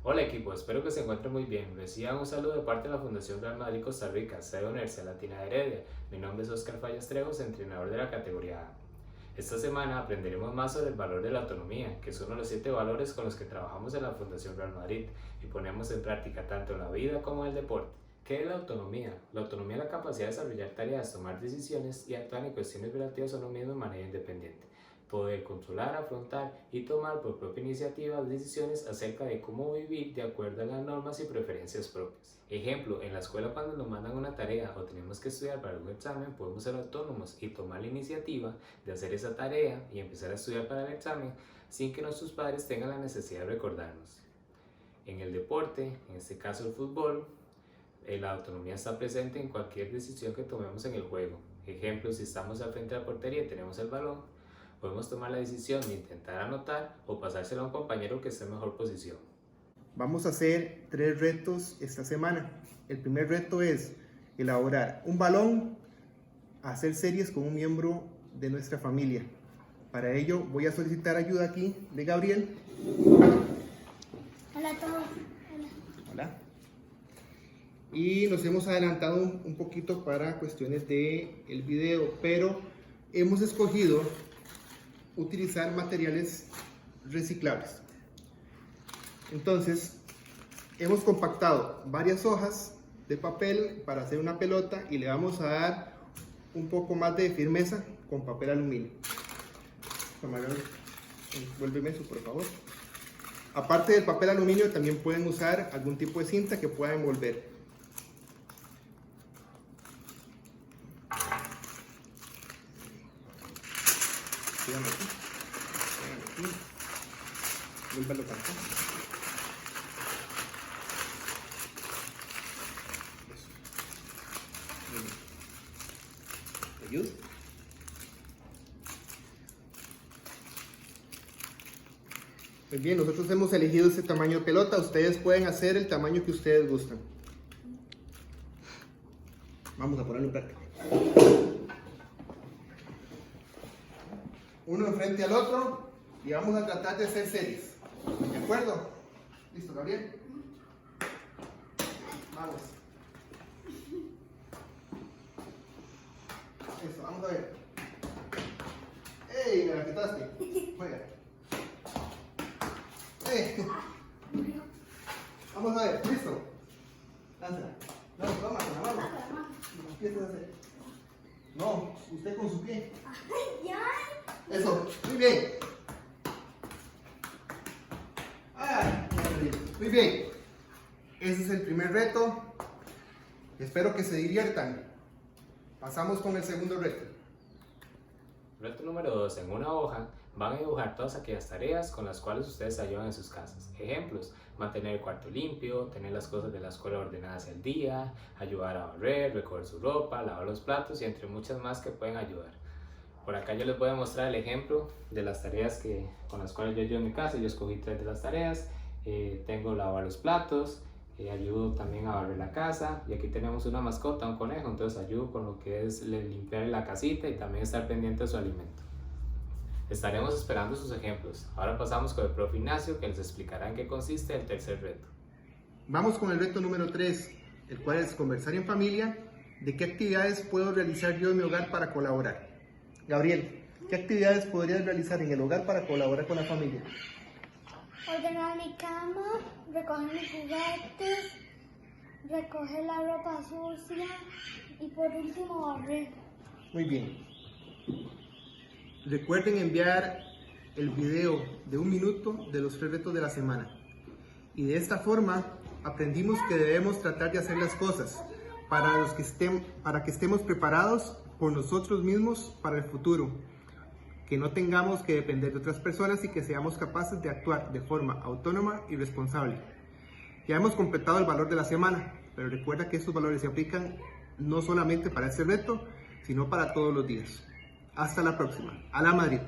Hola equipo, espero que se encuentren muy bien. Reciban un saludo de parte de la Fundación Real Madrid Costa Rica, sede de Universidad Latina de Heredia. Mi nombre es Oscar Fallas Trejos, entrenador de la categoría A. Esta semana aprenderemos más sobre el valor de la autonomía, que es uno de los 7 valores con los que trabajamos en la Fundación Real Madrid y ponemos en práctica tanto en la vida como en el deporte. ¿Qué es la autonomía? La autonomía es la capacidad de desarrollar tareas, tomar decisiones y actuar en cuestiones relativas a uno mismo de manera independiente. Poder controlar, afrontar y tomar por propia iniciativa decisiones acerca de cómo vivir de acuerdo a las normas y preferencias propias. Ejemplo, en la escuela cuando nos mandan una tarea o tenemos que estudiar para un examen, podemos ser autónomos y tomar la iniciativa de hacer esa tarea y empezar a estudiar para el examen sin que nuestros padres tengan la necesidad de recordarnos. En el deporte, en este caso el fútbol, la autonomía está presente en cualquier decisión que tomemos en el juego. Ejemplo, si estamos al frente de la portería y tenemos el balón, podemos tomar la decisión de intentar anotar o pasárselo a un compañero que esté en mejor posición. Vamos a hacer 3 retos esta semana. El primer reto es elaborar un balón, hacer series con un miembro de nuestra familia. Para ello voy a solicitar ayuda aquí de Gabriel. Hola a todos. Hola. Y nos hemos adelantado un poquito para cuestiones del video, pero hemos escogido utilizar materiales reciclables. Entonces, hemos compactado varias hojas de papel para hacer una pelota y le vamos a dar un poco más de firmeza con papel aluminio. Camarón, envuélveme eso, por favor. Aparte del papel aluminio, también pueden usar algún tipo de cinta que pueda envolver. Síganme aquí. Vuélvalo para acá. Eso. Muy bien. ¿Te ayudo? Muy bien, nosotros hemos elegido este tamaño de pelota. Ustedes pueden hacer el tamaño que ustedes gustan. Vamos a ponerlo en práctica. Uno enfrente al otro y vamos a tratar de hacer series. ¿De acuerdo? ¿Listo, Gabriel? Vamos. Eso, vamos a ver. ¡Ey! Me la quitaste. Juega. ¡Ey! Vamos a ver, ¿listo? Lánzala. No, toma con la mano. No empieces a hacer. No, usted con su pie. Eso, muy bien. Muy bien. Ese es el primer reto. Espero que se diviertan. Pasamos con el segundo reto. Reto número 2. En una hoja van a dibujar todas aquellas tareas con las cuales ustedes ayudan en sus casas. Ejemplos: mantener el cuarto limpio, tener las cosas de la escuela ordenadas al día, ayudar a barrer, recoger su ropa, lavar los platos y entre muchas más que pueden ayudar. Por acá yo les voy a mostrar el ejemplo de las tareas con las cuales yo ayudo en mi casa. Yo escogí 3 de las tareas. Tengo lavar los platos, ayudo también a barrer la casa y aquí tenemos una mascota, un conejo, entonces ayudo con lo que es limpiar la casita y también estar pendiente de su alimento. Estaremos esperando sus ejemplos. Ahora pasamos con el profe Ignacio, que les explicará en qué consiste el tercer reto. Vamos con el reto número 3, el cual es conversar en familia de qué actividades puedo realizar yo en mi hogar para colaborar. Gabriel, ¿qué actividades podrías realizar en el hogar para colaborar con la familia? Ordenar mi cama, recoger mis juguetes, recoger la ropa sucia y por último barrer. Muy bien. Recuerden enviar el video de 1 minuto de los 3 retos de la semana. Y de esta forma aprendimos que debemos tratar de hacer las cosas para que estemos preparados por nosotros mismos para el futuro. Que no tengamos que depender de otras personas y que seamos capaces de actuar de forma autónoma y responsable. Ya hemos completado el valor de la semana, pero recuerda que estos valores se aplican no solamente para este reto, sino para todos los días. Hasta la próxima. ¡A la Madrid!